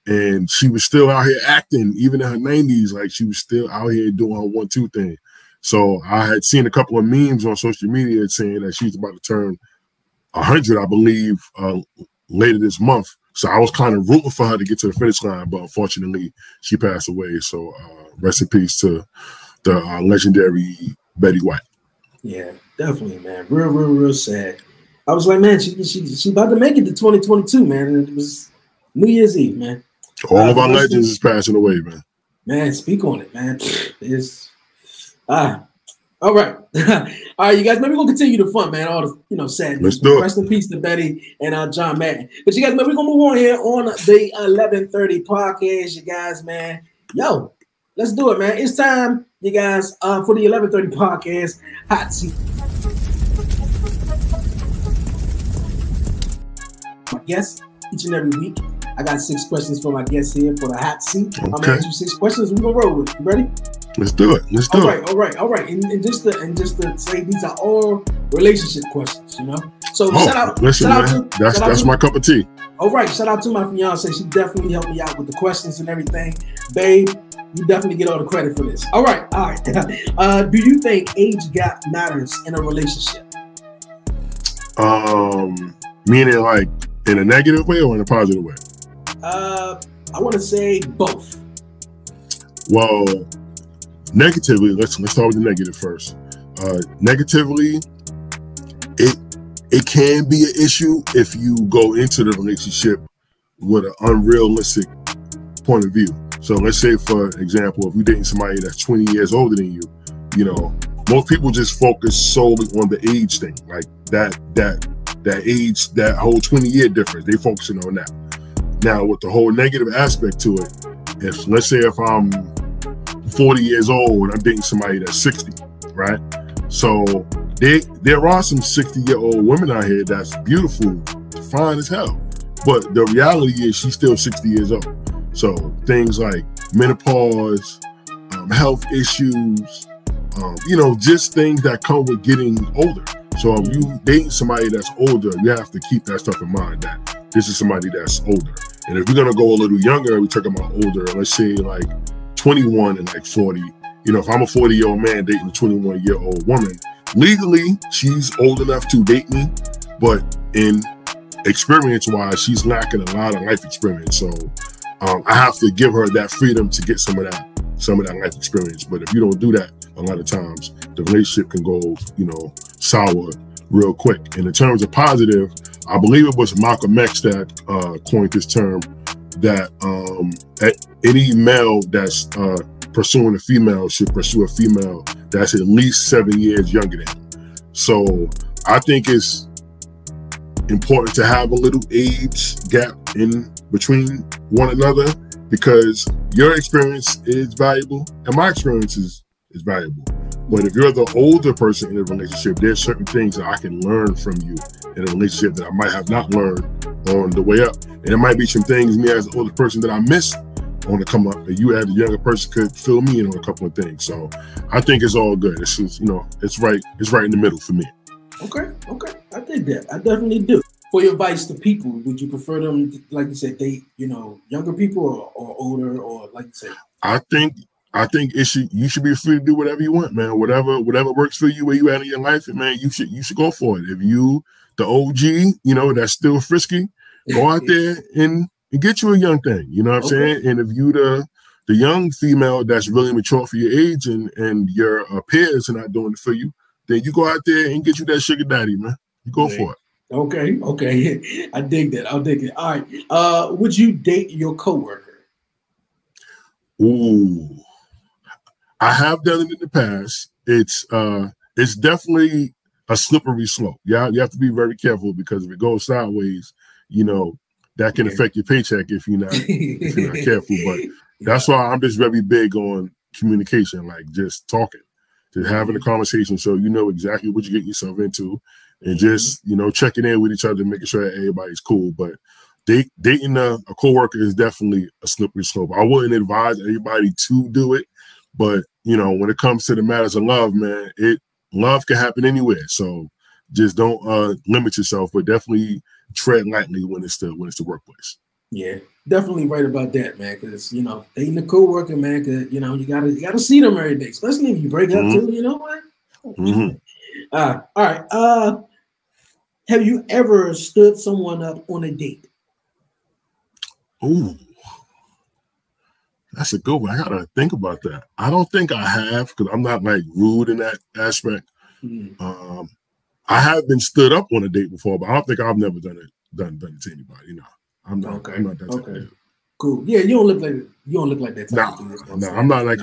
and she was still out here acting, even in her 90s. Like she was still out here doing her 1-2 thing. So I had seen a couple of memes on social media saying that she's about to turn 100, I believe, later this month. So I was kind of rooting for her to get to the finish line, but unfortunately, she passed away. So rest in peace to the legendary Betty White. Yeah, definitely, man. Real sad. I was like, man, she about to make it to 2022, man. And it was New Year's Eve, man. All of our legends is passing away, man. Man, speak on it, man. It's all right. All right, you guys, maybe we're gonna continue the fun, man. All the sad news. Rest in peace to Betty and John Madden. But you guys, man, we're gonna move on here on the 11:30 podcast, you guys, man. Yo, let's do it, man. It's time, you guys, for the 11:30 podcast hot seat. My guests each and every week. I got 6 questions for my guests here for the hot seat. I'm gonna ask you 6 questions. We're gonna roll with it. You ready? Let's do it. All right. And just to say, these are all relationship questions, So shout out. That's my cup of tea. All right. Shout out to my fiance. She definitely helped me out with the questions and everything. Babe, you definitely get all the credit for this. All right. Do you think age gap matters in a relationship? Meaning like in a negative way or in a positive way? I want to say both. Well, negatively, let's start with the negative first. Negatively, it can be an issue if you go into the relationship with an unrealistic point of view. So let's say, for example, if you're dating somebody that's 20 years older than you, you know, most people just focus solely on the age thing, like that age, that whole 20-year difference. They focusing on that. Now, with the whole negative aspect to it, if let's say if I'm 40 years old and I'm dating somebody that's 60, right? So there are some 60-year-old women out here that's beautiful, fine as hell, but the reality is she's still 60 years old. So things like menopause, health issues, you know, just things that come with getting older. So if you dating somebody that's older, you have to keep that stuff in mind, that this is somebody that's older. And if you're gonna go a little younger, we're talking about older, let's say like 21 and like 40. You know, if I'm a 40-year-old man dating a 21-year-old woman, legally she's old enough to date me, but in experience-wise, she's lacking a lot of life experience. So I have to give her that freedom to get some of that life experience. But if you don't do that, a lot of times the relationship can go, you know, sour real quick. And in terms of positive, I believe it was Malcolm X that coined this term, that any male that's pursuing a female should pursue a female that's at least 7 years younger than him. So I think it's important to have a little age gap in between one another, because your experience is valuable and my experience is valuable. But if you're the older person in a relationship, there's certain things that I can learn from you in a relationship that I might have not learned on the way up. And there might be some things me as the older person that I missed on the come up, and you as a younger person could fill me in on a couple of things. So I think it's all good. It's just, you know, it's right in the middle for me. Okay. I think that. I definitely do. For your advice to people, would you prefer them, like you said, date, you know, younger people or older, or like you said? I think you should be free to do whatever you want, man. Whatever works for you, where you at in your life, and man, you should go for it. If you the OG, you know, that's still frisky, go out there and get you a young thing. You know what I'm saying? And if you the young female that's really mature for your age and your peers are not doing it for you, then you go out there and get you that sugar daddy, man. You go for it. Okay. I dig that. I'll dig it. All right. Would you date your coworker? Ooh. I have done it in the past. It's definitely a slippery slope. Yeah, you have to be very careful, because if it goes sideways, you know, that can affect your paycheck if you're not careful. But that's why I'm just very big on communication, like just talking, just having a conversation, so you know exactly what you get yourself into, and just, you know, checking in with each other, making sure that everybody's cool. But dating a coworker is definitely a slippery slope. I wouldn't advise everybody to do it. But, you know, when it comes to the matters of love, man, love can happen anywhere. So just don't limit yourself, but definitely tread lightly when it's the workplace. Yeah, definitely right about that, man. Because, you know, dating a coworker, man, cause, you know, you gotta see them every day, especially if you break up too. You know what? All right. Have you ever stood someone up on a date? Ooh. That's a good one. I gotta think about that. I don't think I have, because I'm not like rude in that aspect. I have been stood up on a date before, but I don't think I've never done it to anybody. You know, I'm not that type of dude. Cool. Yeah, you don't look like that type of dude. No, I'm not like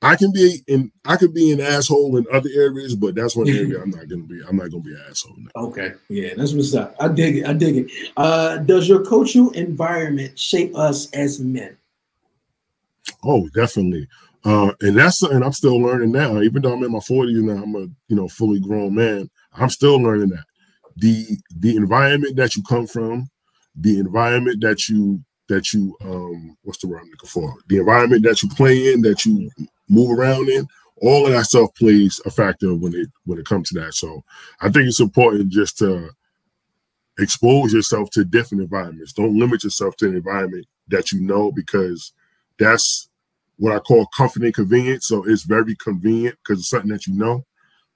I can be an asshole in other areas, but that's one area I'm not gonna be an asshole. No. Okay. Yeah, that's what's up. I dig it. Does your cultural environment shape us as men? Oh, definitely. And that's something I'm still learning now. Even though I'm in my 40s now, I'm a fully grown man. I'm still learning that the environment that you come from, the environment that you what's the word I'm looking for? The environment that you play in, that you move around in, all of that stuff plays a factor when it comes to that. So I think it's important just to expose yourself to different environments. Don't limit yourself to an environment that you know, because that's what I call comfort and convenience. So it's very convenient because it's something that you know,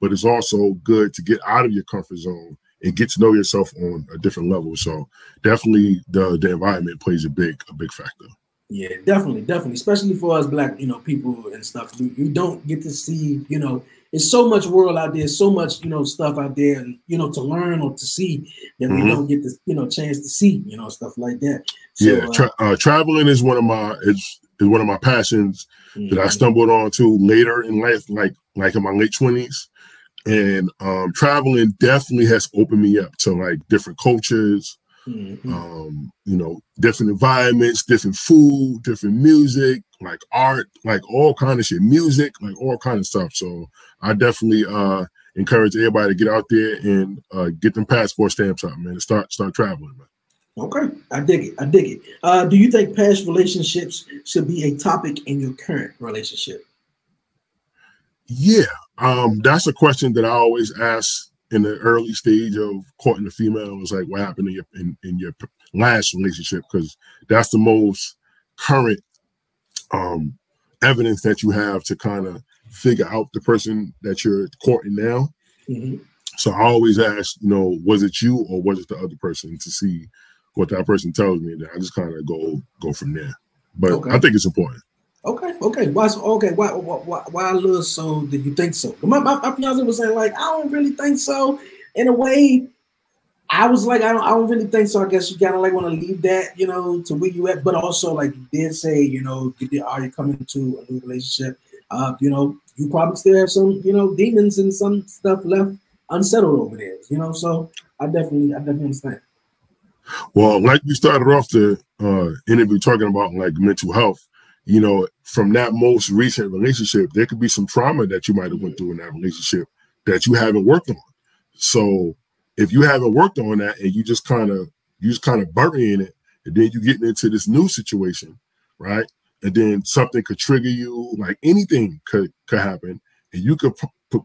but it's also good to get out of your comfort zone and get to know yourself on a different level. So definitely the environment plays a big factor. Yeah, definitely. Especially for us black, people and stuff. You don't get to see, there's so much world out there, so much, stuff out there, and, to learn or to see that we don't get this, chance to see, stuff like that. So, traveling is one of my passions that I stumbled onto later in life, like in my late 20s. And traveling definitely has opened me up to like different cultures, different environments, different food, different music, like art, like all kind of shit, music, like all kind of stuff. So I definitely encourage everybody to get out there and get them passport stamps out, man, and start traveling, man. Okay, I dig it. Do you think past relationships should be a topic in your current relationship? Yeah, that's a question that I always ask in the early stage of courting a female. Is like, what happened in your last relationship? Because that's the most current evidence that you have to kind of figure out the person that you're courting now. So I always ask, was it you or was it the other person, to see what that person tells me. Then I just kind of go from there. But I think it's important. Okay. Why a little so did you think so? My fiance was saying like, I don't really think so. In a way, I was like, I don't really think so. I guess you kind of like want to leave that, to where you at. But also, like you did say, are you coming into a new relationship? You probably still have some, demons and some stuff left unsettled over there. So I definitely understand. Well, like we started off the interview talking about like mental health. From that most recent relationship, there could be some trauma that you might have went through in that relationship that you haven't worked on. So if you haven't worked on that and you just kind of burying it, and then you getting into this new situation, right? And then something could trigger you, like anything could happen, and you could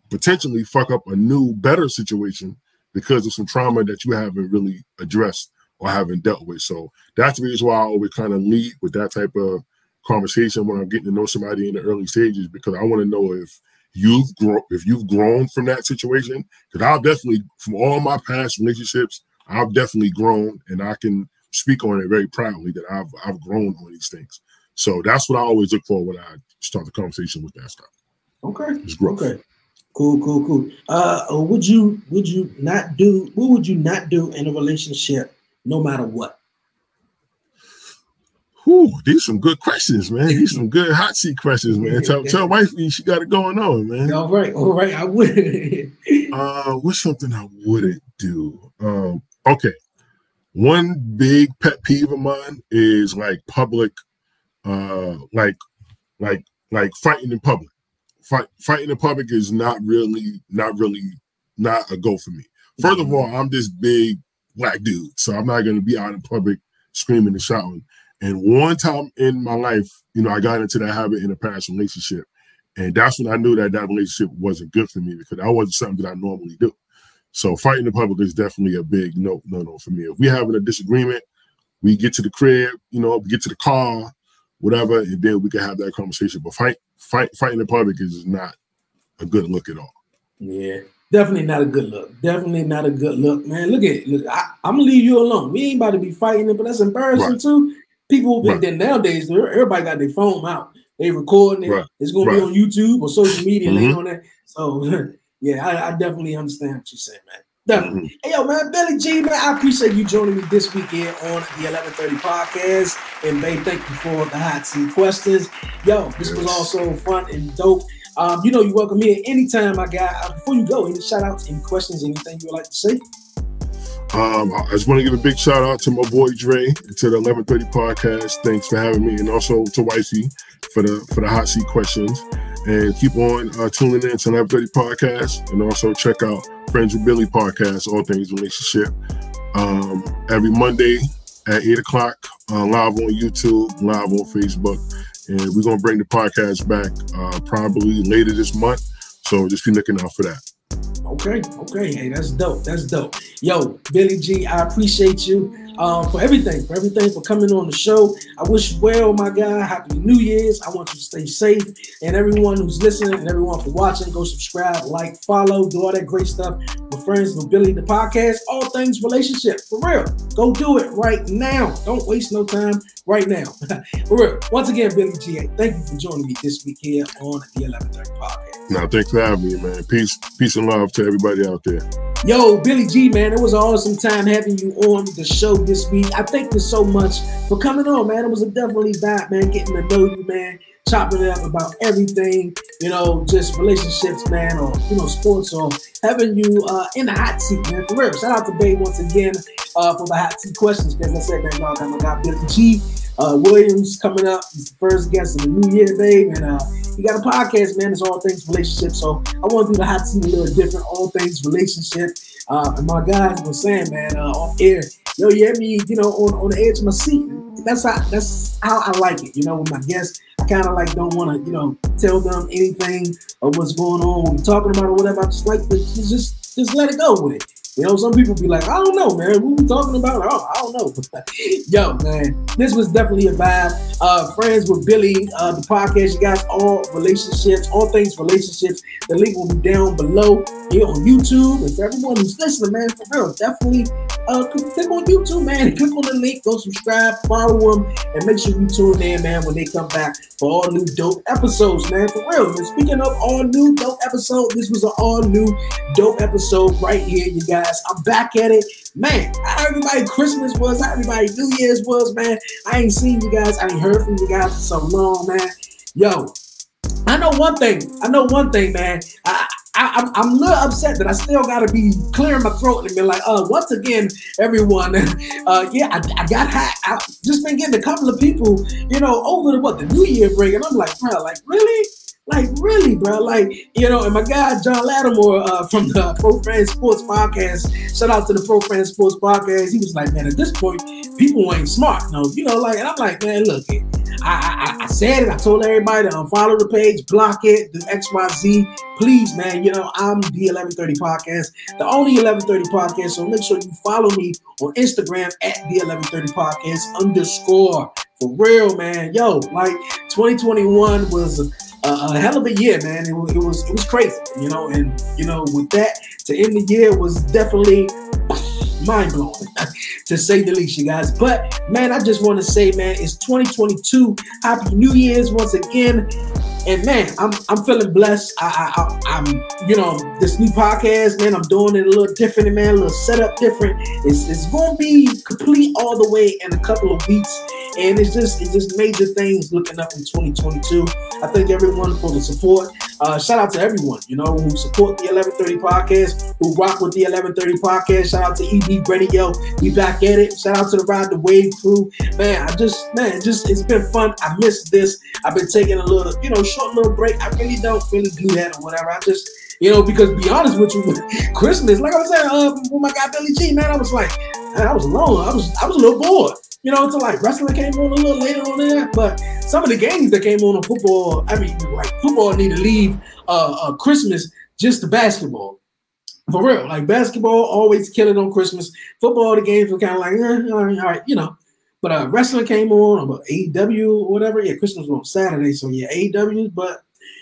potentially fuck up a new, better situation because of some trauma that you haven't really addressed or haven't dealt with. So that's the reason why I always kind of lead with that type of conversation when I'm getting to know somebody in the early stages, because I want to know if you've grown from that situation. Because I've definitely, from all my past relationships, I've definitely grown, and I can speak on it very proudly that I've grown on these things. So that's what I always look for when I start the conversation with that stuff. Okay. It's growth. Okay. Cool. What would you not do in a relationship no matter what? These some good questions, man. These some good hot seat questions, man. Tell wifey she got it going on, man. All right. I would. What's something I wouldn't do? Okay. One big pet peeve of mine is like public, like fighting in public. Fighting in public is not a go for me. First of all, I'm this big black dude, so I'm not going to be out in public screaming and shouting. And one time in my life, I got into that habit in a past relationship. And that's when I knew that relationship wasn't good for me, because that wasn't something that I normally do. So fighting in public is definitely a big no for me. If we're having a disagreement, we get to the crib, we get to the car, whatever, and then we can have that conversation. But fighting in public is not a good look at all. Yeah, definitely not a good look. Man, look, I'm going to leave you alone. We ain't about to be fighting it, but that's embarrassing too. People, then nowadays, everybody got their phone out. They recording it. It's going to be on YouTube or social media later on that. So, yeah, I definitely understand what you're saying, man. Definitely. Hey, yo, man, Billie G, man, I appreciate you joining me this week here on the 1130 podcast. And, babe, thank you for the hot seat questions. Yo, this was also fun and dope. You're welcome here anytime, my guy. Before you go, any shout outs, any questions, anything you would like to say? I just want to give a big shout out to my boy Dre, to the 1130 podcast. Thanks for having me, and also to Wifey for the hot seat questions. And keep on tuning in to 1130 podcast, and also check out Friends with Billie Podcast, all things relationship. Every Monday at 8 o'clock, live on YouTube, live on Facebook, and we're gonna bring the podcast back probably later this month. So just be looking out for that. Okay. Hey, that's dope. Yo, Billie G, I appreciate you for everything, for coming on the show. I wish you well, my guy. Happy New Year's. I want you to stay safe. And everyone who's listening and everyone for watching, go subscribe, like, follow, do all that great stuff. Friends With Billie, the podcast, all things relationship. For real. Go do it right now. Don't waste no time right now. For real. Once again, Billie G, thank you for joining me this week here on the 1130 podcast. No, thanks for having me, man. Peace and love to everybody out there. Yo, Billie G, man, it was an awesome time having you on the show this week. I thank you so much for coming on, man. It was a definitely vibe, man, getting to know you, man, chopping it up about everything, you know, just relationships, man, or, you know, sports, or having you in the hot seat, man, for real. Shout out to Babe once again for the hot seat questions, because I said, man, y'all got my guy Billie G Williams coming up. He's the first guest of the new year, Babe, and he got a podcast, man. It's all things relationship. So I want to do the hot seat a little different, all things relationship. And my guys were saying, man, off air, yo, you had me, you know, on the edge of my seat. That's how I like it. You know, with my guests, I kind of like don't want to, you know, tell them anything of what's going on, what we're talking about or whatever. I just like to just let it go with it. You know, some people be like, I don't know, man. What we talking about? Oh, I don't know. Yo, man, this was definitely a vibe. Friends With Billie, the podcast. You guys, all relationships, all things relationships. The link will be down below here on YouTube. And for everyone who's listening, man, for real, definitely click on YouTube, man. Click on the link, go subscribe, follow them, and make sure you tune in, man, when they come back for all new dope episodes, man. For real. And speaking of all new dope episode, this was an all new dope episode right here, you guys. I'm back at it, man. How everybody Christmas was, how everybody New Year's was, man. I ain't seen you guys, I ain't heard from you guys for so long, man. Yo, I know one thing, man. I'm a little upset that I still gotta be clearing my throat and be like, once again, everyone, yeah, I got hacked. I just been getting a couple of people, you know, over the New Year break, and I'm like, bro, like really? Like, really, bro? Like, you know, and my guy, John Madden from the Pro Friends Sports Podcast, shout out to the Pro Friends Sports Podcast, he was like, man, at this point, people ain't smart. No, you know, like, and I'm like, man, look, I said it. I told everybody to unfollow the page, block it, do XYZ. Please, man, you know, I'm the 1130 Podcast, the only 1130 Podcast, so make sure you follow me on Instagram at the 1130 Podcast _ for real, man. Yo, like, 2021 was a hell of a year, man. It was crazy, you know, and you know, with that to end the year was definitely mind blowing, to say the least, you guys. But man, I just want to say, man, it's 2022. Happy New Year's once again. And man, I'm feeling blessed. I'm you know, this new podcast, man, I'm doing it a little different, man, a little setup different. It's gonna be complete all the way in a couple of weeks. And it's just major things looking up in 2022. I thank everyone for the support. Shout out to everyone, you know, who support the 1130 Podcast, who rock with the 1130 Podcast. Shout out to EB Radio. We back at it. Shout out to the Ride the Wave crew. Man, it's been fun. I missed this. I've been taking a little, you know, short little break. I really don't really do that or whatever. I just, you know, because to be honest with you, Christmas, like I was saying, with my guy Billie G, man, I was like, man, I was alone. I was a little bored. You know, until like wrestling came on a little later on there. But some of the games that came on football, I mean, like football need to leave Christmas just to basketball. For real, like basketball always kill it on Christmas. Football, the games were kind of like, all right, you know. But wrestling came on, or AEW or whatever. Yeah, Christmas was on Saturday, so yeah, AEW. But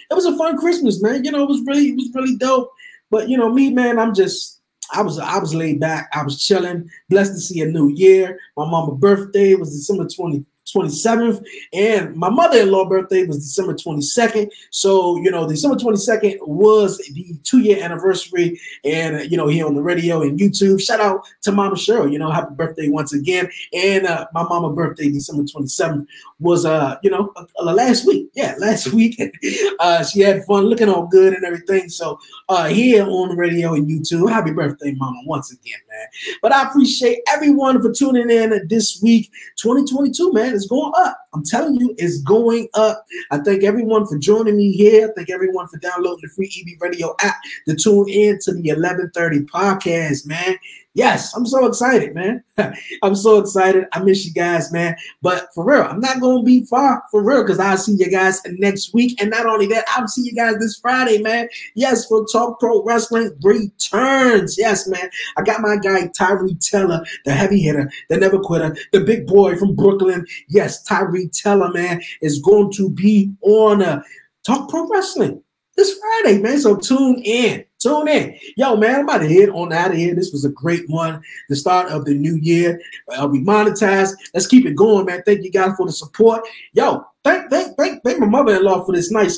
it was a fun Christmas, man. You know, it was really dope. But you know, me, man, I was laid back. I was chilling. Blessed to see a new year. My mama's birthday was December 27th, and my mother-in-law birthday was December 22nd. So, you know, December 22nd was the 2-year anniversary, and, you know, here on the radio and YouTube. Shout out to Mama Cheryl, you know, happy birthday once again. And my mama's birthday, December 27th, was, you know, last week. Yeah, last week. She had fun, looking all good and everything. So here on the radio and YouTube, happy birthday, Mama, once again, man. But I appreciate everyone for tuning in this week. 2022, man, is going up. I'm telling you, it's going up. I thank everyone for joining me here. Thank everyone for downloading the free EB Radio app to tune in to the 1130 Podcast, man. Yes, I'm so excited, man. I'm so excited. I miss you guys, man. But for real, I'm not going to be far, for real, because I'll see you guys next week. And not only that, I'll see you guys this Friday, man. Yes, for Talk Pro Wrestling returns. Yes, man. I got my guy, Tyree Teller, the heavy hitter, the never quitter, the big boy from Brooklyn. Yes, Tyree Teller, man, is going to be on Talk Pro Wrestling this Friday, man. So tune in. Tune in. Yo, man, I'm about to head on out of here. This was a great one. The start of the new year. We monetized. Let's keep it going, man. Thank you guys for the support. Yo, thank my mother-in-law for this nice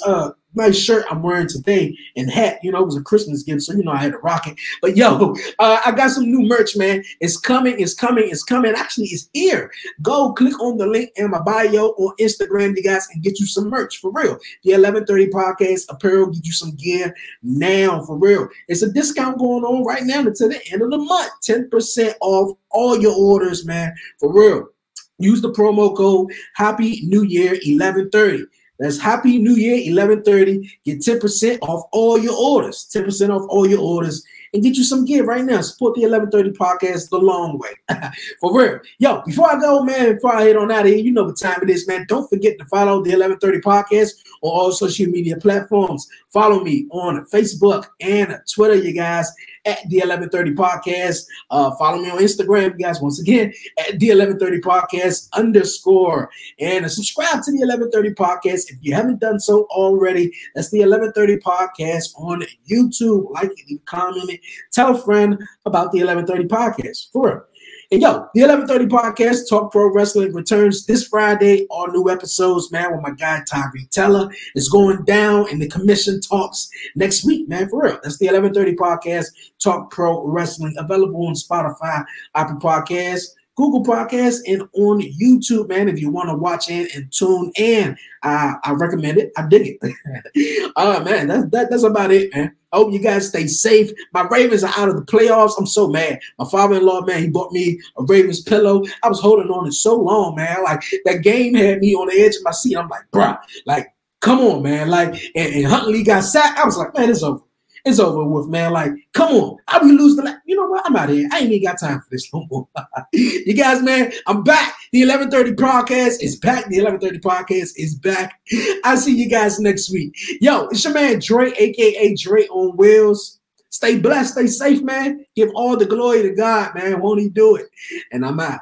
shirt I'm wearing today and hat. You know, it was a Christmas gift, so you know I had to rock it. But yo, I got some new merch, man. It's coming. Actually, it's here. Go click on the link in my bio on Instagram, you guys, and get you some merch for real. The 1130 Podcast apparel, get you some gear now for real. It's a discount going on right now until the end of the month. 10% off all your orders, man, for real. Use the promo code Happy New Year 1130. That's Happy New Year 1130. Get 10% off all your orders. 10% off all your orders. And get you some gear right now. Support the 1130 Podcast the long way. For real. Yo, before I go, man, before I head on out of here, you know what time it is, man. Don't forget to follow the 1130 Podcast on all social media platforms. Follow me on Facebook and Twitter, you guys, at the 1130 Podcast. Follow me on Instagram, you guys, once again, at the 1130 Podcast _. And subscribe to the 1130 Podcast if you haven't done so already. That's the 1130 Podcast on YouTube. Like it, leave a comment, tell a friend about the 1130 Podcast. For real. And yo, the 1130 Podcast, Talk Pro Wrestling, returns this Friday. All new episodes, man, with my guy Tyree Teller. It's going down in the commission talks next week, man, for real. That's the 1130 Podcast, Talk Pro Wrestling, available on Spotify, Apple Podcasts, Google Podcasts, and on YouTube, man. If you want to watch in and tune in, I recommend it. I dig it. All right, man, that's about it, man. I hope you guys stay safe. My Ravens are out of the playoffs. I'm so mad. My father-in-law, man, he bought me a Ravens pillow. I was holding on it so long, man. Like, that game had me on the edge of my seat. I'm like, bruh, like, come on, man. Like, and Huntley got sacked. I was like, man, it's over. It's over with, man. Like, come on. How we lose the you know what? I'm out of here. I ain't even got time for this no more. You guys, man, I'm back. The 1130 Podcast is back. The 1130 Podcast is back. I'll see you guys next week. Yo, it's your man Dre, a.k.a. Dre on Wheels. Stay blessed. Stay safe, man. Give all the glory to God, man. Won't he do it? And I'm out.